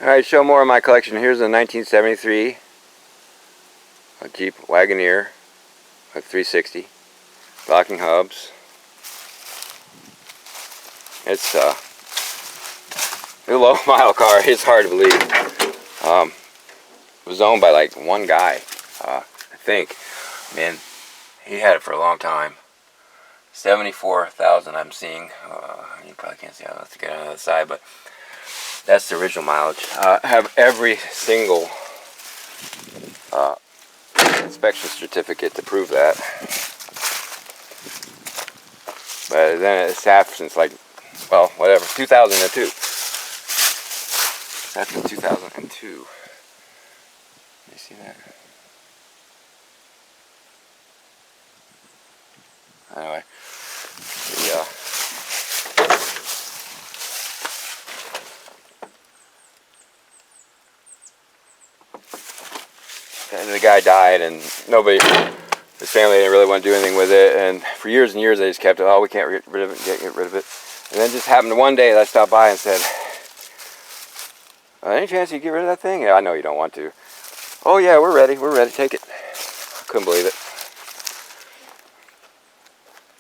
Alright, show more of my collection. Here's a 1973 Jeep Wagoneer with 360 locking hubs. It's a low mile car. It's hard to believe. It was owned by like one guy, I think. Man, he had it for a long time. 74,000 I'm seeing. You probably can't see how that's to get on the other side, but that's the original mileage. I have every single inspection certificate to prove that. But then it's sat since like, well, whatever, 2002. That's in 2002. You see that? Anyway, the guy died, and nobody, his family didn't really want to do anything with it, and for years and years they just kept it. Oh, we can't get rid of it, get rid of it. And then just happened one day that I stopped by and said, any chance you get rid of that thing? Yeah, I know you don't want to. Oh yeah, we're ready, take it. Couldn't believe it.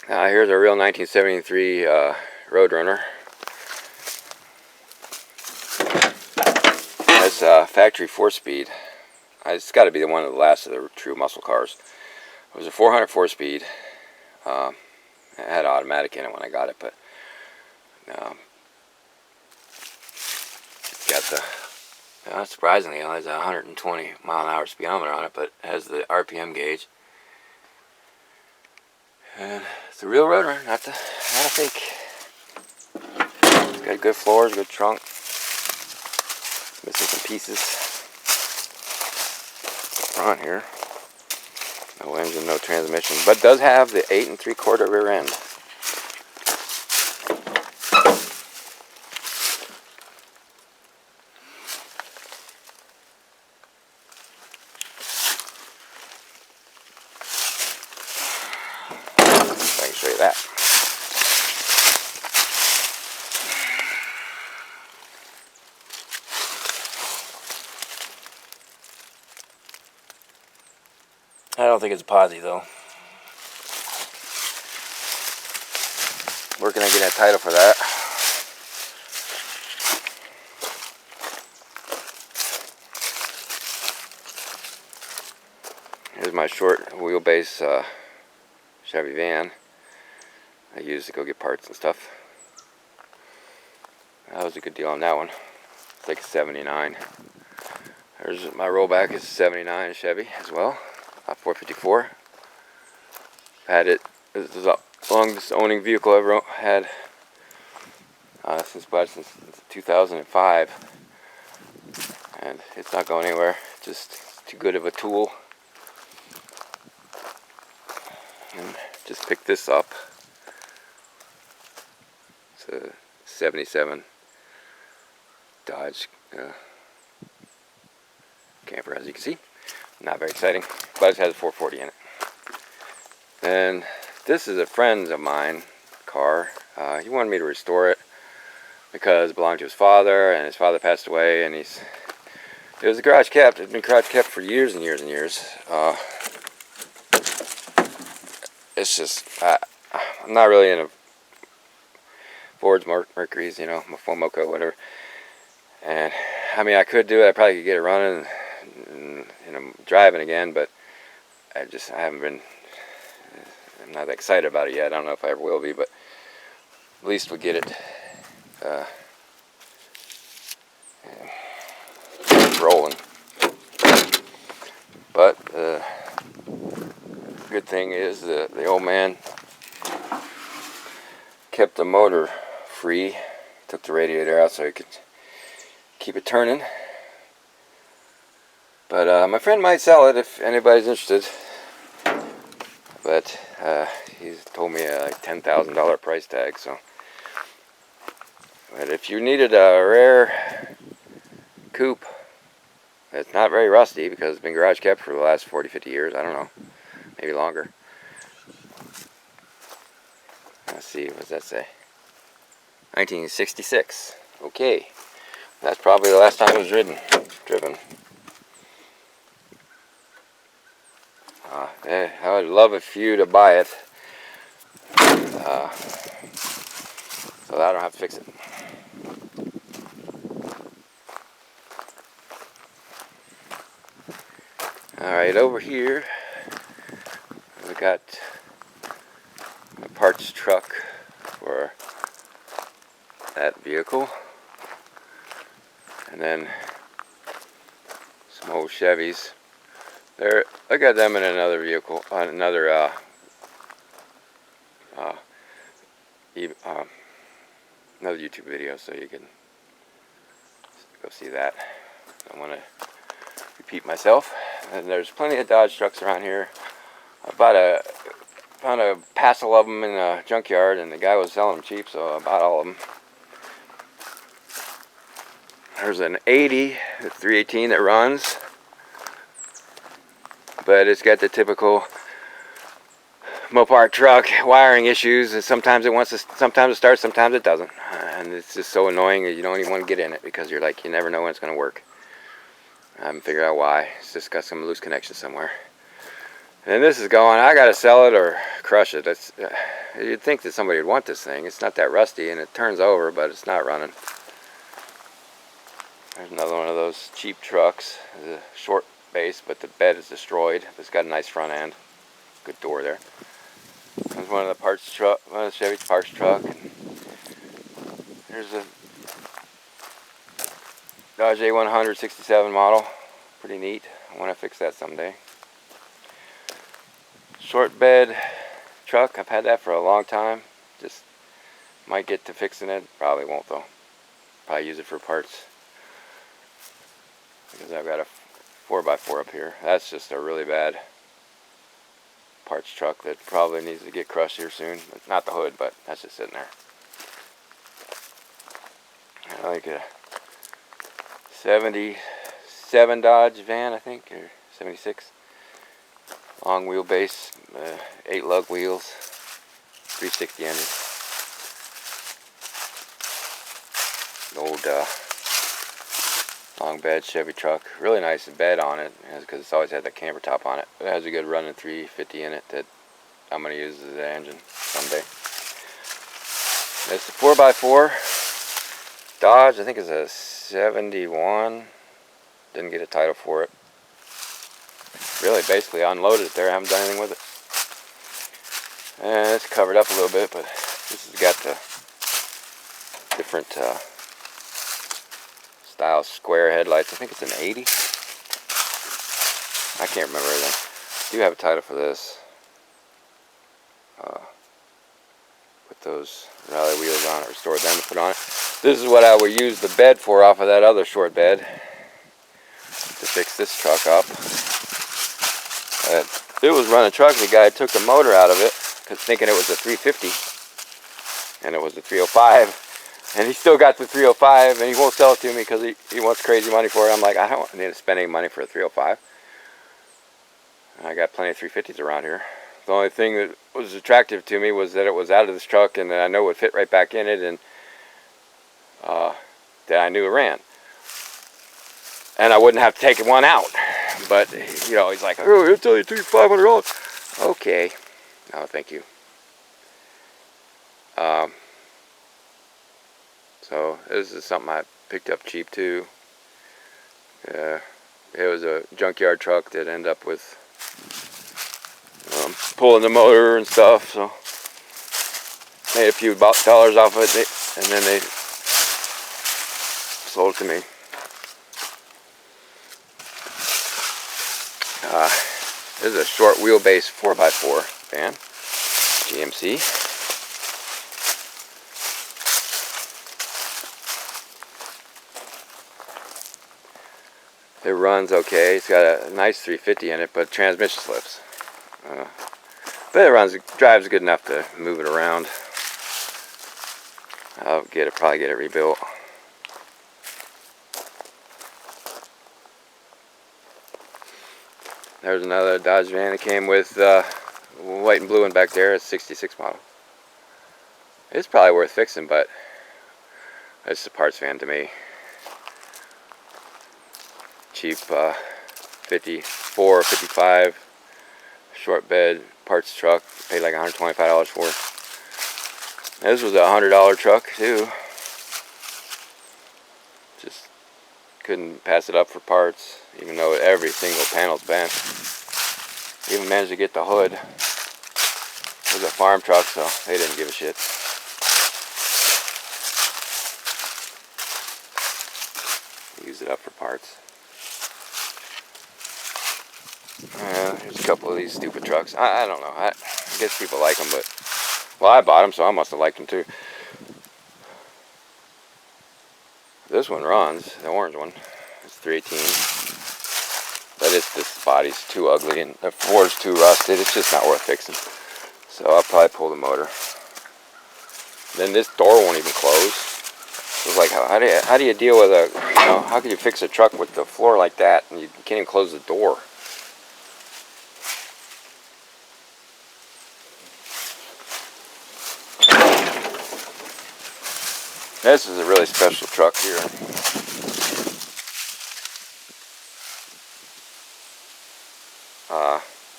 Here's a real 1973 Roadrunner. That's factory 4-speed. It's got to be one of the last of the true muscle cars. It was a 400 4-speed. It had automatic in it when I got it, but it's got the, surprisingly, it has a 120 mile an hour speedometer on it, but it has the RPM gauge. And it's a real Roadrunner, not a fake. It's got good floors, good trunk. Missing some pieces. Front here. No engine, no transmission, but does have the 8 3/4 rear end. I can show you that. I don't think it's a posi though. Where can I get a title for that? Here's my short wheelbase Chevy van I use to go get parts and stuff. That was a good deal on that one. It's like a 79. There's my rollback is a 79 Chevy as well. 454. Had it. This is the longest owning vehicle I ever had since 2005, and it's not going anywhere. Just too good of a tool. And just picked this up. It's a 77 Dodge camper, as you can see. Not very exciting, but it has a 440 in it. And this is a friend of mine car. He wanted me to restore it because it belonged to his father, and his father passed away, and it was a garage kept. It's been garage kept for years and years and years. It's just, I'm not really into Fords, Mercury's, my full Mocha, whatever. And I mean, I could do it. I probably could get it running and driving again, but I'm not that excited about it yet. I don't know if I ever will be, but at least we'll get it rolling. But the good thing is the old man kept the motor free, took the radiator out so he could keep it turning. But my friend might sell it if anybody's interested. But he's told me a $10,000 price tag. So, but if you needed a rare coupe that's not very rusty because it's been garage kept for the last 40-50 years, I don't know, maybe longer. Let's see, what does that say? 1966. Okay. That's probably the last time it was driven. I would love a few to buy it, so that I don't have to fix it. Alright, over here we got a parts truck for that vehicle, and then some old Chevys. I got them in another vehicle, another another YouTube video, so you can go see that. I don't want to repeat myself. And there's plenty of Dodge trucks around here. I found a passel of them in a junkyard, and the guy was selling them cheap, so I bought all of them. There's an 80, a 318 that runs, but it's got the typical Mopar truck wiring issues, and sometimes it starts, sometimes it doesn't, and it's just so annoying that you don't even want to get in it because you're like, you never know when it's going to work. I haven't figured out why. It's just got some loose connection somewhere. And this is going, I gotta sell it or crush it. You'd think that somebody would want this thing. It's not that rusty, and it turns over, but it's not running. There's another one of those cheap trucks. It's a short base, but the bed is destroyed. It's got a nice front end. Good door there. There's one of the Chevy parts truck. There's a Dodge A100 67 model. Pretty neat. I want to fix that someday. Short bed truck. I've had that for a long time. Just might get to fixing it. Probably won't though. Probably use it for parts. Because I've got a 4x4 up here. That's just a really bad parts truck that probably needs to get crushed here soon. Not the hood, but that's just sitting there. I like a 77 Dodge van, I think, or 76. Long wheelbase, 8 lug wheels, 360 engine. Old long bed Chevy truck. Really nice bed on it, because it's always had that camber top on it. It has a good running 350 in it that I'm going to use as an engine someday. It's a 4x4 Dodge. I think it's a 71. Didn't get a title for it. Really, basically unloaded it there. I haven't done anything with it. And it's covered up a little bit, but this has got the different style square headlights. I think it's an 80. I can't remember everything. I do have a title for this. Put those rally wheels on it, restore them to put on it. This is what I would use the bed for off of that other short bed to fix this truck up. It was running truck. The guy took the motor out of it, thinking it was a 350, and it was a 305. And he still got the 305, and he won't sell it to me because he wants crazy money for it. I'm like, I don't need to spend any money for a 305. I got plenty of 350s around here. The only thing that was attractive to me was that it was out of this truck, and that I know it would fit right back in it, and that I knew it ran. And I wouldn't have to take one out. But, you know, he's like, oh, it'll tell you $500. Okay. No, thank you. So, this is something I picked up cheap, too. It was a junkyard truck that ended up with pulling the motor and stuff, so made a few dollars off of it, and then they sold it to me. This is a short wheelbase 4x4 van, GMC. It runs okay. It's got a nice 350 in it, but transmission slips. But it drives good enough to move it around. I'll probably get it rebuilt. There's another Dodge van that came with white and blue one back there. It's a 66 model. It's probably worth fixing, but it's a parts van to me. cheap 54, 55 short bed parts truck. Paid like $125 for it. This was a $100 truck too. Just couldn't pass it up for parts, even though every single panel's bent. Even managed to get the hood. It was a farm truck, so they didn't give a shit. Use it up for parts. There's a couple of these stupid trucks. I don't know. I guess people like them, but well, I bought them, so I must have liked them too. This one runs, the orange one. It's 318. But this body's too ugly and the floor's too rusted. It's just not worth fixing. So I'll probably pull the motor. Then this door won't even close. It's like, how do you deal with a, how can you fix a truck with the floor like that and you can't even close the door? This is a really special truck here.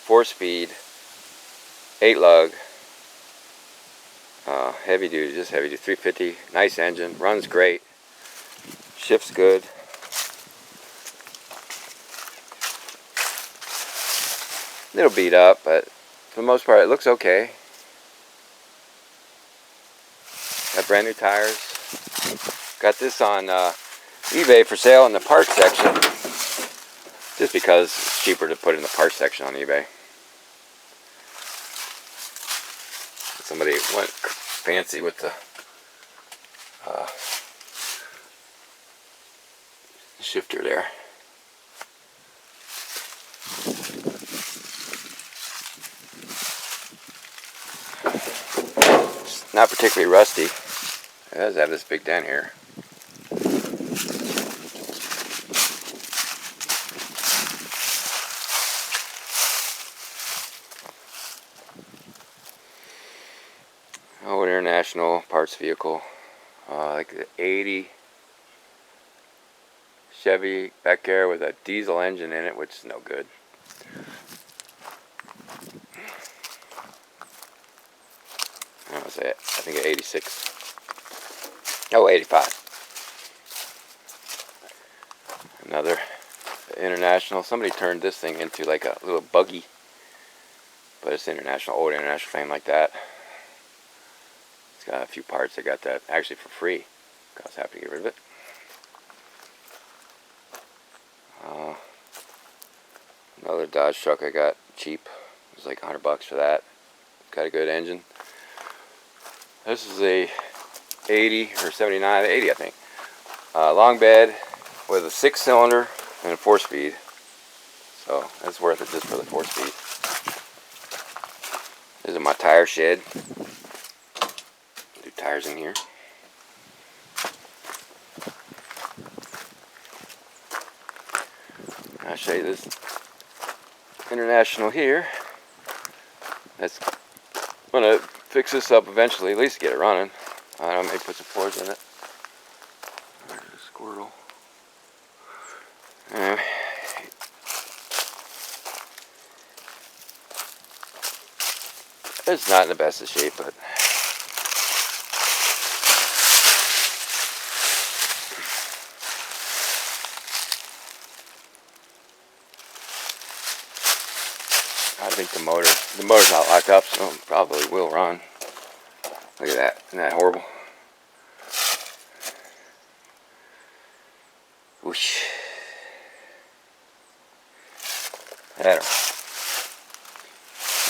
4-speed, 8-lug, heavy duty, just heavy duty, 350, nice engine, runs great, shifts good. Little beat up, but for the most part it looks okay. Got brand new tires. Got this on eBay for sale in the parts section, just because it's cheaper to put in the parts section on eBay. Somebody went fancy with the shifter there. It's not particularly rusty. It does have this big dent here. Oh, an international parts vehicle. Like the 80 Chevy back there with a diesel engine in it, which is no good. I was at, I think at 86. Oh, 85. Another international. Somebody turned this thing into like a little buggy, but it's international, old international frame like that. It's got a few parts. I got that actually for free. I was happy to get rid of it. Another Dodge truck I got cheap. It was like $100 for that. Got a good engine. This is a 80 or 79, 80 I think. Long bed with a 6-cylinder and a 4-speed. So that's worth it just for the 4-speed. This is my tire shed. Do tires in here. I'll show you this international here. That's gonna fix this up eventually, at least get it running. I don't know, maybe put some floors in it. There's a squirrel. Anyway. It's not in the best of shape, but I think the motor's not locked up, so it probably will run. Look at that. Isn't that horrible? Whoosh.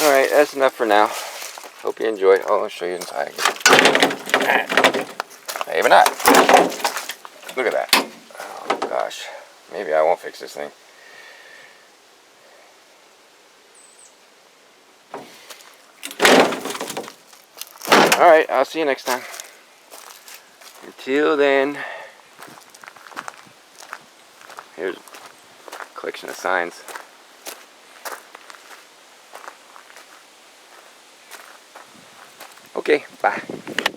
Alright, that's enough for now. Hope you enjoyed. Oh, I'll show you inside. Maybe not. Look at that. Oh gosh. Maybe I won't fix this thing. Alright, I'll see you next time. Until then, here's a collection of signs. Okay, bye.